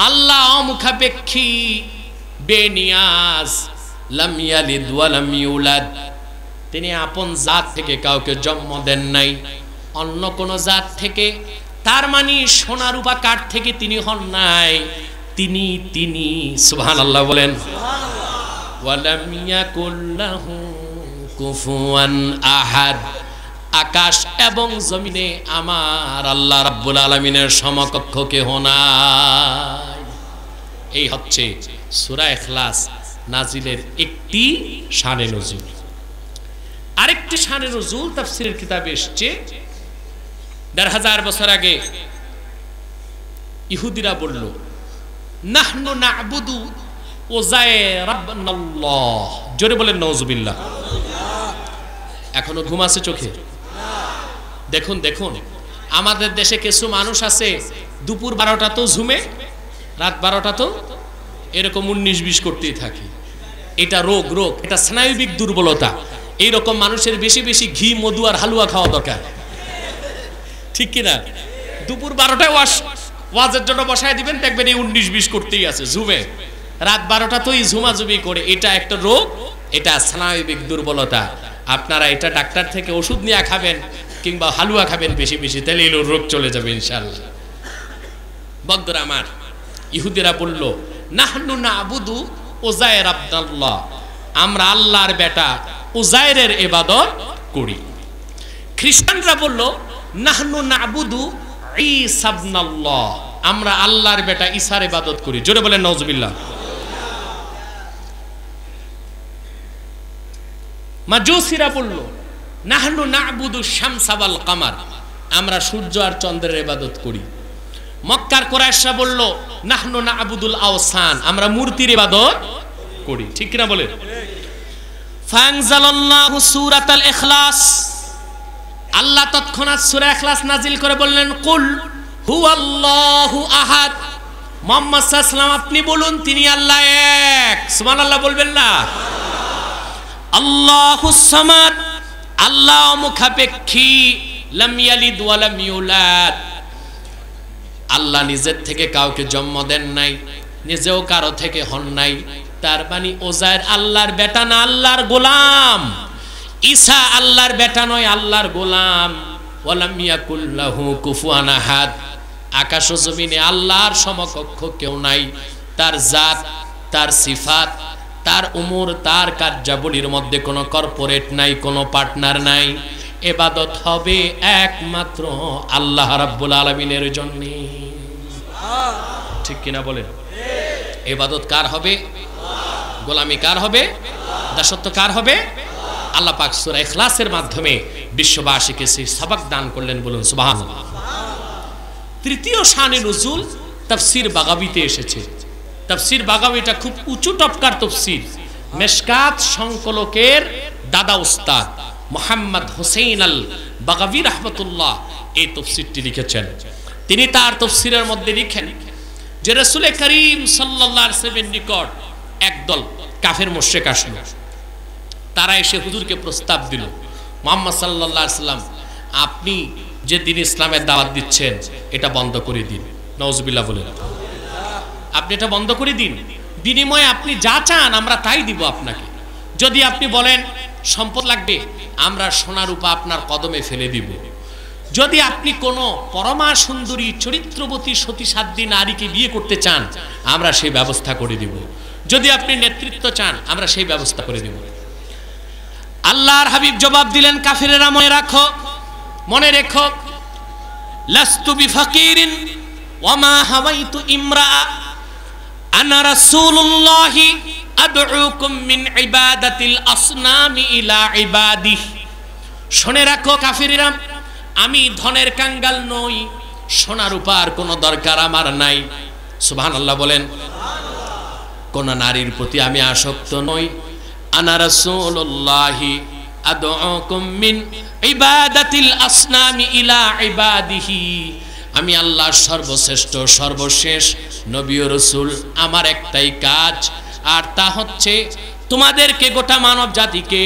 আল্লাহ অমুখাপেক্ষী বেনিয়াজ, লাম ইয়ালিদ ওয়া লাম ইউলাদ, তিনি আপন জাত থেকে কাউকে জন্ম দেন নাই, অন্য কোন জাত থেকে, তার মানে সোনা রূপা কাঠ থেকে তিনি হন নাই, তিনি সুবহানাল্লাহ বলেন। ওয়ালাম ইয়াকুল লাহু কুফুয়ান আহাদ, আকাশ এবং জমিনে আমার আল্লাহ রাব্বুল আলামিনের সমকক্ষ কেহ নাই। এই হচ্ছে সূরা ইখলাস নাজিলের একটি শানে নজুল। আরেকটি শানে নজুল তাফসীরের কিতাবে এসেছে ১৫০০ বছর আগে ইহুদিরা বলল, নাহনু না'বুদু উযায়রাবনাল্লাহ। জোরে বলেন নাউযুবিল্লাহ। এখনো ঘুম আছে চোখে? দেখুন দেখুন, আমাদের দেশে কিছু মানুষ আছে দুপুর ১২টা তো ঝুমে, রাত ১২টা তো এরকম ১৯-২০ করতেই থাকে। এটা রোগ, এটা স্নায়বিক দুর্বলতা। এইরকম মানুষের বেশি বেশি ঘি, মধু আর হালুয়া খাওয়া দরকার, ঠিক কিনা? দুপুর ১২টায় ওয়াজের জন্য বসায় দিবেন, দেখবেন এই ১৯-২০ করতেই আছে ঝুমে, রাত ১২টা তোই ঝুমাঝুমি করে। এটা একটা রোগ, এটা স্নায়বিক দুর্বলতা। আপনারা এটা ডাক্তার থেকে ওষুধ নিয়ে খাবেন কিংবা হালুয়া খাবেন বেশি বেশি, তাহলে এই রোগ চলে যাবে ইনশাআল্লাহ। বন্ধুরা আমার, ইহুদিরা বলল, নাহনু না'বুদু উযায়রাবনাল্লাহ, আমরা আল্লাহর বেটা উযায়রের ইবাদত করি। খ্রিস্টানরা বলল, নাহনু না'বুদু ঈসা ইবনাল্লাহ, আমরা আল্লাহর বেটা ঈসার ইবাদত করি। জোরে বলেন নাউযুবিল্লাহ। মাজুসিরা বলল, নাহনু না'বুদু শামসা ওয়াল কামার, আমরা সূর্য আর চন্দ্রের ইবাদত করি। মক্কার কুরাইশরা বলল, নাহনু না'বুদুল আওসান, আমরা মূর্তির ইবাদত করি। ঠিক কিনা বলেন? ফানজালাল্লাহু সূরাতাল ইখলাস, আল্লাহ তৎক্ষণাৎ সূরা ইখলাস নাজিল করে বললেন, কুল হুয়াল্লাহু আহাদ, মুহাম্মদ সাল্লাল্লাহু আলাইহি ওয়াসাল্লাম আপনি বলুন তিনি আল্লাহ এক। সুবহানাল্লাহ বলবেন না? আল্লাহুস সামাদ, আল্লাহ মুখাপেক্ষী, লাম ইয়ালিদ ওয়া লাম ইউলাদ, আল্লাহ নিজের থেকে কাউকে জন্ম দেন নাই, নিজেও কারো থেকে হন নাই। তার মানে ওজায়ের আল্লাহর বেটা না, আল্লাহর গোলাম। ঈসা আল্লাহর বেটা নয়, আল্লাহর গোলাম। ওয়ালাম ইয়াকুল লাহু কুফুয়ান আহাদ, আকাশ ও জমিনে আল্লাহর সমকক্ষ কেউ নাই। তার জাত, তার সিফাত, তার উমর, তার কার্যাবলীর মধ্যে কোনো কর্পোরেট নাই, কোনো পার্টনার নাই। ইবাদত হবে একমাত্র আল্লাহ রাব্বুল আলামিনের জন্য। ঠিক কিনা বলেন? ইবাদত কার হবে? গোলামি কার হবে? দাসত্ব কার হবে? আল্লাহ পাক সূরা ইখলাসের মাধ্যমে বিশ্ববাসীকে সেই সবক দান করলেন, বলুন সুবহানাল্লাহ। তৃতীয় শানে নুজুল তাফসীর বাগাবীতে এসেছে। তাফসীর বাগাবীটা খুব উঁচু টপকার তাফসীর। মেশকাত সংকলকের দাদা উস্তাদ মুহাম্মদ হুসাইন আল বাগাবী রাহমাতুল্লাহ এই তাফসীরটি লিখেছেন। তিনি তার তাফসীরের মধ্যে লিখেন যে রাসূল করিম সাল্লাল্লাহু আলাইহি ওয়াসাল্লামের নিকট একদল কাফের মুশরিক আসলো। তারা এসে হুজুরকে প্রস্তাব দিল, মুহাম্মদ সাল্লাল্লাহু আলাইহি ওয়াসাল্লাম, আপনি যে দিন ইসলামের দাওয়াত দিচ্ছেন এটা বন্ধ করে দিন। নাউজুবিল্লাহ বলেন। আপনি এটা বন্ধ করে দিন, বিনিময়ে আপনি যা চান আমরা তাই দিব আপনাকে। যদি আপনি বলেন সম্পদ লাগবে, আমরা সোনা রূপা আপনার কদমে ফেলে দিব। যদি আপনি কোনো পরমা সুন্দরী চরিত্রবতী সতীসাধ্যী নারীকে বিয়ে করতে চান, আমরা সেই ব্যবস্থা করে দিব। যদি আপনি নেতৃত্ব চান, আমরা সেই ব্যবস্থা করে দিব। আল্লাহর হাবিব জবাব দিলেন, কাফিরেরা মনে রাখো, মনে রেখো, লাস্তু বিফাকিরিন ওয়া মা হাওয়াইতু ইমরা, আনা রাসূলুল্লাহি আদউকুম মিন ইবাদাতিল আসনামি ইলা ইবাদিহি। শুনে রাখো কাফিরেরা, আমি ধনের কাঙ্গাল নই, সোনা রূপার কোনো দরকার আমার নাই। সুবহানাল্লাহ বলেন। কোন নারীর প্রতি আমি আসক্ত নই। আনা রাসূলুল্লাহি আদউকুম মিন ইবাদাতিল আসনামি ইলা ইবাদিহি। আমি আল্লাহর সর্বশ্রেষ্ঠ সর্বশেষ নবী ও রাসূল। আমার একটাই কাজ, আর তা হচ্ছে তোমাদেরকে, গোটা মানব জাতিকে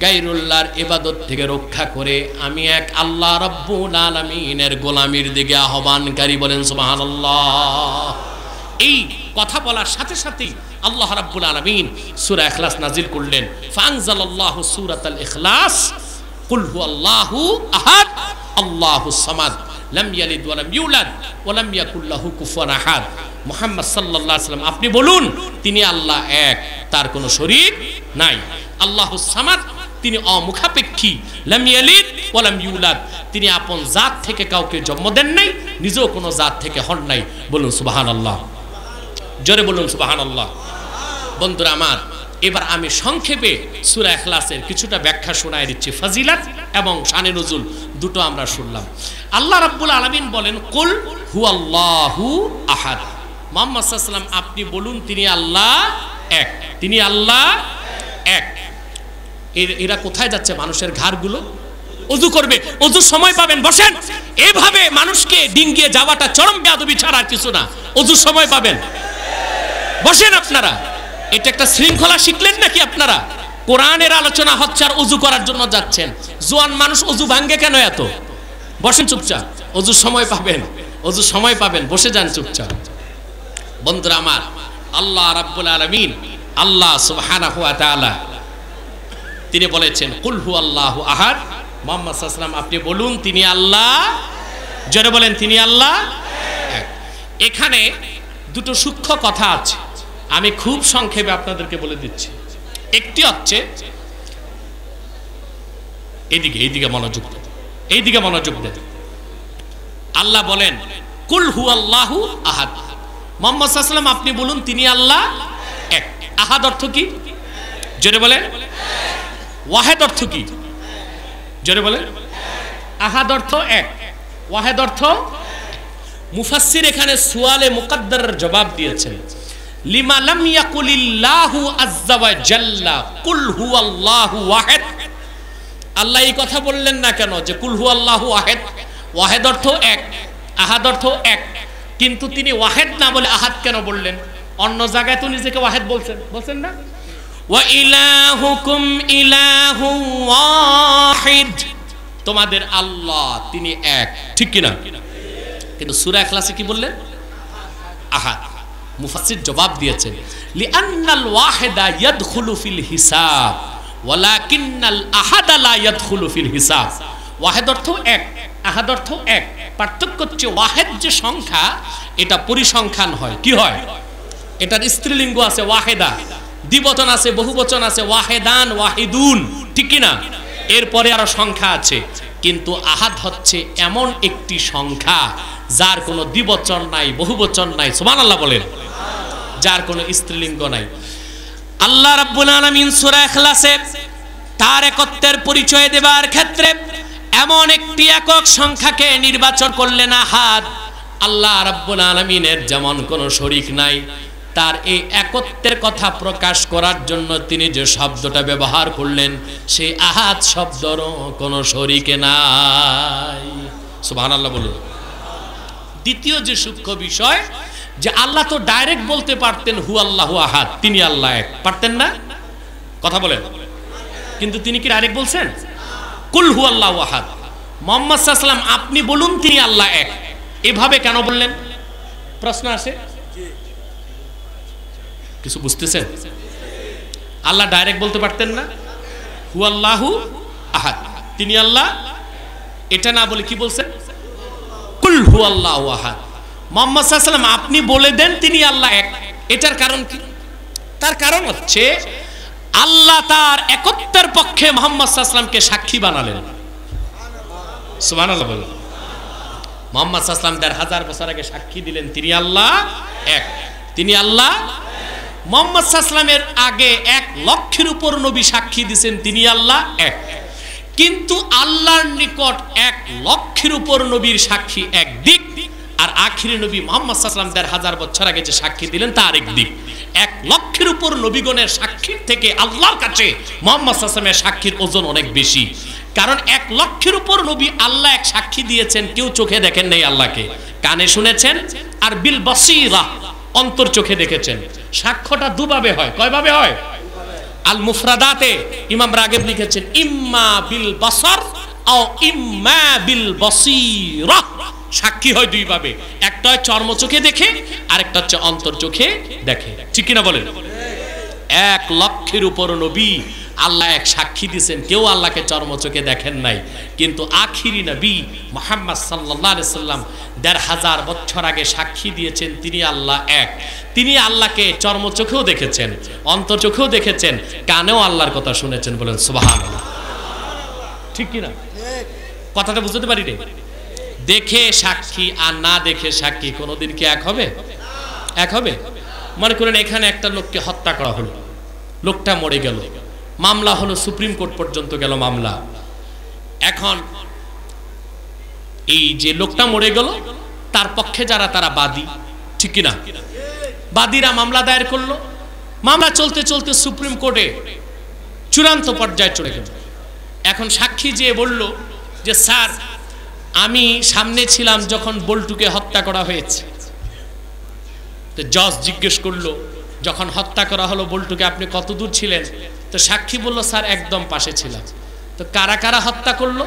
গায়রুল্লাহর ইবাদত থেকে রক্ষা করে আমি এক আল্লাহ রাব্বুল আলামিনের গোলামির দিকে আহ্বানকারী। বলেন সুবহানাল্লাহ। এই কথা বলার সাথে সাথেই আল্লাহ রাব্বুল আলামিন সূরা ইখলাস নাজিল করলেন। ফাআনজালাল্লাহু সূরাতাল ইখলাস, কুল হুয়াল্লাহু আহাদ আল্লাহুস সামাদ লাম ইয়ালিদ ওয়া লাম ইউলাদ ওয়া লাম ইয়াকুল লাহু কুফুয়ান আহাদ। মুহাম্মদ সাল্লাল্লাহু আলাইহি ওয়াসাল্লাম, আপনি বলুন তিনি আল্লাহ এক, তার কোনো শরীক নাই। আল্লাহুস সামাদ, তিনি অমুখাপেক্ষী। লাম ইয়ালিদ ওয়া লাম ইউলাদ, তিনি আপন জাত থেকে কাউকে জন্ম দেন নাই, নিজেও কোনো জাত থেকে হন নাই। বলুন সুবহানাল্লাহ, জোরে বলুন সুবহানাল্লাহ। বন্ধুরা আমার, এবার আমি সংক্ষেপে সূরা ইখলাসের কিছুটা ব্যাখ্যা শোনায় দিচ্ছি। ফজিলত এবং শানে নুজুল দুটো আমরা শুনলাম। আল্লাহ রাব্বুল আলামিন বলেন, কুল হুয়াল্লাহু আহাদ। মুহাম্মদ সাল্লাল্লাহু আলাইহি ওয়াসাল্লাম, আপনি বলুন তিনি আল্লাহ এক, তিনি আল্লাহ এক। এরা কোথায় যাচ্ছে? মানুষের ঘাড়গুলো ওযু করবে, ওযুর সময় পাবেন, বসেন। এভাবে মানুষকে ডিঙ্গিয়ে যাওয়াটা চরম বেয়াদবি ছাড়া কিছু না। ওযুর সময় পাবেন, বসেন আপনারা। এটা একটা শৃঙ্খলা শিখলেন নাকি আপনারা? কোরআনের আলোচনা হচ্ছে আর ওযু করার জন্য যাচ্ছেন। জোয়ান মানুষ ওযু ভাঙ্গে কেন এত? বসেন চুপচাপ, ওযুর সময় পাবেন, ওযুর সময় পাবেন, বসে যান চুপচাপ। বন্ধুরা আমার, আল্লাহ রাব্বুল আলামিন, আল্লাহ সুবহানাহু ওয়া তাআলা, তিনি বলেছেন কুল হুয়াল্লাহু আহাদ। মুহাম্মদ সাল্লাল্লাহু আলাইহি ওয়াসাল্লাম, আপনি বলুন তিনি আল্লাহ, জোরে বলেন তিনি আল্লাহ এক। এখানে দুটো সূক্ষ্ম কথা আছে, আমি খুব সংক্ষেপে আপনাদেরকে বলে দিচ্ছি। একটি হচ্ছে এইদিকে মনোযোগ দেন, এইদিকে মনোযোগ দেন। আল্লাহ বলেন কুল হুয়াল্লাহু আহাদ। মুহাম্মদ সাল্লাল্লাহু আলাইহি ওয়াসাল্লাম, আপনি বলুন তিনি আল্লাহ এক। আহাদ অর্থ কি? জোরে বলেন। ওয়াহেদ অর্থ কি? জোরে বলেন। আহাদ অর্থ এক, ওয়াহেদ অর্থ। মুফাসসির এখানে সুয়ালে মুকদ্দারের জবাব দিয়েছেন, লিমা লাম ইয়াকুলিল্লাহু আযজা ওয়া জাল্লা কুল হুয়াল্লাহু ওয়াহিদ। আল্লাহ এই কথা বললেন না কেন যে কুল হুয়াল্লাহু ওয়াহিদ? ওয়াহিদ অর্থ এক, আহাদ অর্থ এক, কিন্তু তিনি ওয়াহিদ না বলে আহাদ কেন বললেন? অন্য জায়গায় তো নিজেকে ওয়াহিদ বলছেন, বলছেন না? ওয়া ইলাহুকুম ইলাহু ওয়াহিদ, তোমাদের আল্লাহ তিনি এক, ঠিক কিনা? কিন্তু সূরা ইখলাসে কি বললেন? আহাদ। মুফাসসির জবাব দিয়েছেন লিআন্নাল ওয়াহিদা ইয়াদখুলু ফিল হিসাব ওয়ালাকিন্নাল আহাদা লা ইয়াদখুলু ফিল হিসাব। ওয়াহিদ অর্থ এক, আহাদ অর্থ এক। পার্থক্য হচ্ছে ওয়াহিদ যে সংখ্যা এটা পরিসংখ্যান হয়, কি হয়? এটার স্ত্রীলিঙ্গ আছে ওয়াহিদা, দ্বিবচন আছে, বহুবচন আছে, ওয়াহিদান, ওয়াহিদুন, ঠিক কিনা? এরপরে আরো সংখ্যা আছে। কিন্তু আহাদ হচ্ছে এমন একটি সংখ্যা যার কোনো দ্বিবচন নাই, বহুবচন নাই, সুবহানাল্লাহ বলেন, যার কোনো স্ত্রীলিঙ্গ নাই। আল্লাহ রাব্বুল আলামিন সূরা ইখলাসে তার একত্বের পরিচয় দেবার ক্ষেত্রে এমন একটি একক সংখ্যাকে নির্বাচন করলেন আহাদ। আল্লাহ রাব্বুল আলামিনের যেমন কোনো শরীক নাই, তার এই একত্বের কথা প্রকাশ করার জন্য তিনি যে শব্দটা ব্যবহার করলেন সেই আহাদ শব্দরও কোনো শরীকে নাই, সুবহানাল্লাহ বলুন। দ্বিতীয় যে সূক্ষ্ম বিষয়, যে আল্লাহ তো ডাইরেক্ট বলতে পারতেন হু আল্লাহু আহাদ, তিনি আল্লাহ এক, পারতেন না? কথা বলেন। কিন্তু তিনি কি ডাইরেক্ট বলছেন? কুল হু আল্লাহু আহাদ। মুহাম্মদ সাল্লাল্লাহু আলাইহি ওয়াসাল্লাম আপনি বলুন তিনি আল্লাহ এক, এভাবে কেন বললেন? প্রশ্ন আসে, কিছু বুঝতেছেন? আল্লাহ ডাইরেক্ট বলতে পারতেন না হু আল্লাহু আহাদ, তিনি আল্লাহ, এটা না বলে কি বলছেন? কুল হু আল্লাহু আহাদ। মুহাম্মদ সাল্লাল্লাহু আলাইহি ওয়াসাল্লাম আপনি বলে দেন তিনি আল্লাহ এক, এটার কারণ কি? তার কারণ হচ্ছে আল্লাহ তার একত্বের পক্ষে মুহাম্মদ সাল্লাল্লাহু আলাইহি ওয়াসাল্লামকে সাক্ষী বানালেন, সুবহানাল্লাহ বলুন। মুহাম্মদ সাল্লাল্লাহু আলাইহি ওয়াসাল্লাম 1000 বছর আগে সাক্ষী দিলেন তিনি আল্লাহ এক, তিনি আল্লাহ। মুহাম্মদ সাল্লাল্লাহু আলাইহি ওয়াসাল্লামের আগে 1 লক্ষের উপর নবী সাক্ষী দিয়েছেন তিনি আল্লাহ এক। কিন্তু আল্লাহর নিকট 1 লক্ষের উপর নবীর সাক্ষী এক দিক, আর আখিরি নবী মুহাম্মদ সাল্লাল্লাহু আলাইহি ওয়াসাল্লাম 1000 বছর আগে যে সাক্ষী দিলেন তার এক দিক। 1 লক্ষের উপর নবীগণের সাক্ষীর থেকে আল্লাহর কাছে মুহাম্মদ সাল্লাল্লাহু আলাইহি ওয়াসাল্লামের সাক্ষীর ওজন অনেক বেশি। কারণ 1 লক্ষের উপর নবী আল্লাহ এক সাক্ষী দিয়েছেন, কেউ চোখে দেখেন নাই আল্লাহকে, কানে শুনেছেন, আর বিল বসীরা অন্তর চোখে দেখেছেন। সাক্ষ্যটা দুভাবে হয়, কয়ভাবে হয়? আল মুফরাদাতে ইমাম রাগিব লিখেছেন ইম্মা বিল বসর আও ইম্মা বিল বসীরা। সাক্ষী হয় দুই ভাবে, একটা হয় চর্ম চোখে দেখে, আরেকটা হচ্ছে অন্তর চোখে দেখে, ঠিক কিনা বলেন? 1 লক্ষের উপর নবী আল্লাহ এক সাক্ষী দিয়েছেন, কেউ আল্লাহকে চর্ম চোখে দেখেন নাই। কিন্তু আখিরি নবী মুহাম্মদ সাল্লাল্লাহু আলাইহি সাল্লাম 1500 বছর আগে সাক্ষী দিয়েছেন তিনি আল্লাহ এক। তিনি আল্লাহকে চর্ম চোখেও দেখেছেন, অন্তর চোখেও দেখেছেন, কানেও আল্লাহর কথা শুনেছেন, বলেন সুবহানাল্লাহ, ঠিক কিনা? কথাটা বুঝতে পারি রে? দেখে সাক্ষী আর না দেখে সাক্ষী কোনোদিন কি এক হবে? এক হবে? মনে করেন এখানে একটা লোককে হত্যা করা হলো, লোকটা মরে গেল, মামলা হলো, সুপ্রিম কোর্ট পর্যন্ত গেল মামলা। এখন এই যে লোকটা মরে গেল তার পক্ষে যারা, তারা বাদী, ঠিক কিনা? বাদীরা মামলা দায়ের করলো, মামলা চলতে চলতে সুপ্রিম কোর্টে চূড়ান্ত পর্যায়ে চলে গেল। এখন সাক্ষী যে বলল যে স্যার আমি সামনে ছিলাম যখন বল্টুকে হত্যা করা হয়েছে। তো জজ জিজ্ঞেস করলো যখন হত্যা করা হলো বল্টুকে আপনি কত দূর ছিলেন? তো সাক্ষী বলল স্যার একদম পাশে ছিলাম। তো কারা কারা হত্যা করলো?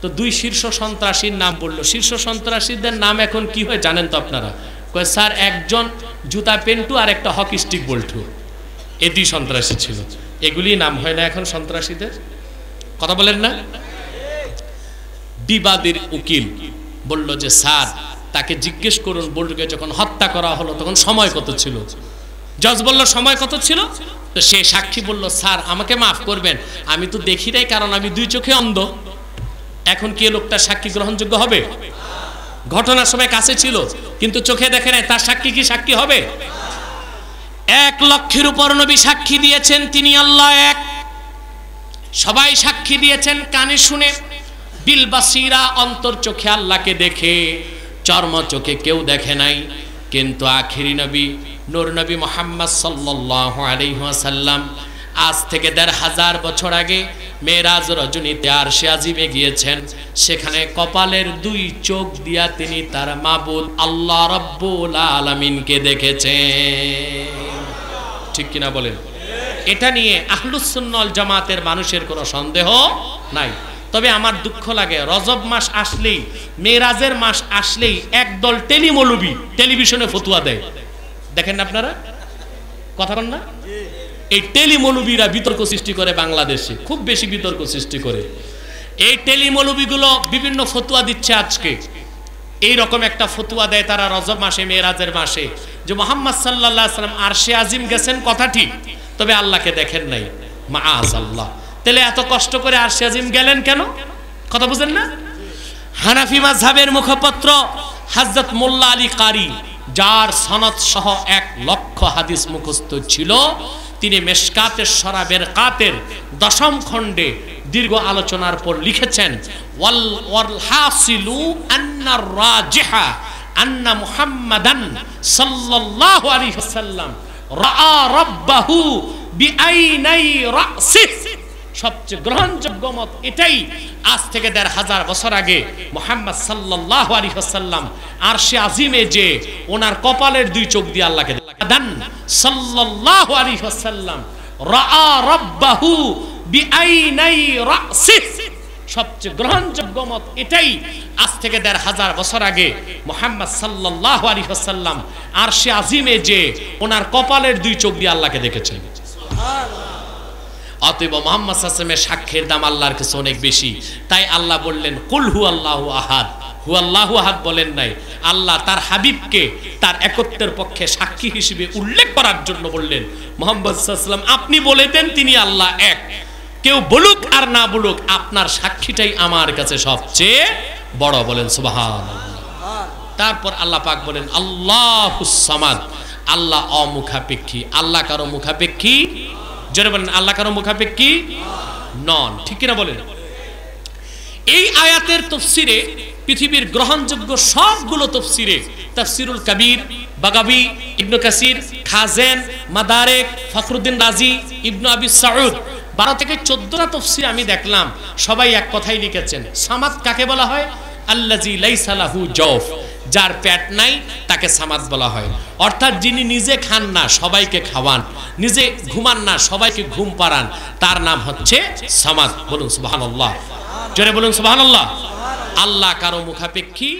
তো 2 শীর্ষ সন্ত্রাসীর নাম বললো। শীর্ষ সন্ত্রাসীদের নাম এখন কি হয় জানেন তো আপনারা? কয় স্যার একজন জুতা পেন্টু আর একটা হকি স্টিক বল্টু, এই 2 সন্ত্রাসী ছিল। এগুলি নাম হয় না এখন সন্ত্রাসীদের? কথা বলেন না? বিবাদের উকিল বলল যে স্যার তাকে জিজ্ঞেস করুন বল্টুকে যখন হত্যা করা হলো তখন সময় কত ছিল? জজ বলল সময় কত ছিল? তো সে সাক্ষী বলল স্যার আমাকে মাফ করবেন, আমি তো দেখি নাই, কারণ আমি 2 চোখে অন্ধ। এখন কি লোকটা সাক্ষী গ্রহণযোগ্য হবে? ঘটনার সময় কাছে ছিল কিন্তু চোখে দেখে নাই, তার সাক্ষী কি সাক্ষী হবে? 1 লক্ষের উপর নবী সাক্ষী দিয়েছেন তিনি আল্লাহ এক। সবাই সাক্ষী দিয়েছেন কানে শুনে, বিল বাসীরা অন্তর চোখে আল্লাহকে দেখে, চর্ম চোখে কেউ দেখে নাই। কিন্তু আখিরি নবী নূর নবী মুহাম্মদ সাল্লাল্লাহু আলাইহি ওয়াসাল্লাম আজ থেকে 1500 বছর আগে মেরাজ রজনীতে আরশে আজিমে গিয়েছেন। সেখানে কপালের 2 চোখ দিয়া তিনি তার মাবুদ আল্লাহ রাব্বুল আলামিনকে দেখেছেন, ঠিক কিনা বলেন? এটা নিয়ে আহলুস সুন্নাহ ওয়াল জামাতের মানুষের কোনো সন্দেহ নাই। তবে আমার দুঃখ লাগে, রজব মাস আসলেই, মেরাজের মাস আসলেই একদল টেলিমৌলবী টেলিভিশনে ফতুয়া দেয়। দেখেন না আপনারা, কথা বলেন না? এই টেলিমৌলবীরা বিতর্ক সৃষ্টি করে বাংলাদেশে, খুব বেশি বিতর্ক সৃষ্টি করে। এই টেলিমৌলবীগুলো বিভিন্ন ফতুয়া দিচ্ছে। আজকে এই রকম একটা ফতুয়া দেয় তারা রজব মাসে, মেরাজের মাসে, যে মুহাম্মদ সাল্লাল্লাহু আলাইহি ওয়াসাল্লাম আরশে আজিম গেছেন, কথা ঠিক, তবে আল্লাহকে দেখেন নাই। মাআযাল্লাহ। তাহলে এত কষ্ট করে আরশে আজিম গেলেন কেন? কথা বুঝেন না? হানাফি মাযহাবের মুখপত্র হযরত মোল্লা আলী কারি, যার সনদ সহ 1 লক্ষ হাদিস মুখস্থ ছিল, তিনি মেশকাতের শরাবের কাতের 10ম খণ্ডে দীর্ঘ আলোচনার পর লিখেছেন, ওয়াল হাসিলু আন্নার রাজিহা আন্না মুহাম্মাদান সাল্লাল্লাহু আলাইহি ওয়াসাল্লাম রাআ রাব্বাহু বিআইনাই রাসিহি। সবচেয়ে গ্রহণযোগ্য মত এটাই, আজ থেকে 1500 বছর আগে মুহাম্মদ সাল্লাল্লাহু আলাইহি ওয়াসাল্লাম আরশে আজিমে যে ওনার কপালের 2 চোখ দিয়ে আল্লাহকে দেখেন। সাল্লাল্লাহু আলাইহি ওয়াসাল্লাম রাআ রাব্বাহু বিআইনাই রাসিহি। সবচেয়ে গ্রহণযোগ্য মত এটাই, আজ থেকে 1500 বছর আগে মুহাম্মদ সাল্লাল্লাহু আলাইহি ওয়াসাল্লাম আরশে আজিমে যে ওনার কপালের 2 চোখ দিয়ে আল্লাহকে দেখেছেন। অতএব মুহাম্মদ সাল্লাল্লাহু আলাইহি ওয়াসাল্লামের সাক্ষ্যের দাম আল্লাহর কাছে অনেক বেশি। তাই আল্লাহ বললেন, কুল হুয়াল্লাহু আহাদ। হুয়াল্লাহু আহাদ বলেন নাই, আল্লাহ তার হাবিবকে তার একত্বের পক্ষে সাক্ষী হিসেবে উল্লেখ করার জন্য বললেন, মুহাম্মদ সাল্লাল্লাহু আলাইহি ওয়াসাল্লাম আপনি বলে দেন তিনি আল্লাহ এক। কেউ বলুক আর না বলুক, আপনার সাক্ষীটাই আমার কাছে সবচেয়ে বড়। বলেন সুবহানাল্লাহ। তারপর আল্লাহ পাক বলেন, আল্লাহুস সামাদ, আল্লাহ অমুখাপেক্ষী। আল্লাহ কারো মুখাপেক্ষী? জোরে বলেন, আল্লাহ কারো মুখাপেক্ষী নন। ঠিক কিনা বলেন? এই আয়াতের তাফসিরে পৃথিবীর গ্রহণযোগ্য সবগুলো তাফসিরে, তাফসিরুল কবির, বাগাবি, ইবনে কাসির, খাজেন, মাদারেক, ফখরুদ্দিন রাজি, ইবনে আবি সাউদ, 12 থেকে 14টা তাফসির আমি দেখলাম, সবাই এক কথাই লিখেছেন, সামাদ কাকে বলা হয়? আল্লাযী লাইসা লাহু জাওফ, যার পেট নাই তাকে সামাদ বলা হয়। অর্থাৎ যিনি নিজে খান না সবাইকে খাওয়ান, নিজে ঘুমান না সবাইকে ঘুম পাড়ান, তার নাম হচ্ছে সামাদ। বলুন সুবহানাল্লাহ, জোরে বলুন সুবহানাল্লাহ। আল্লাহ কারো মুখাপেক্ষী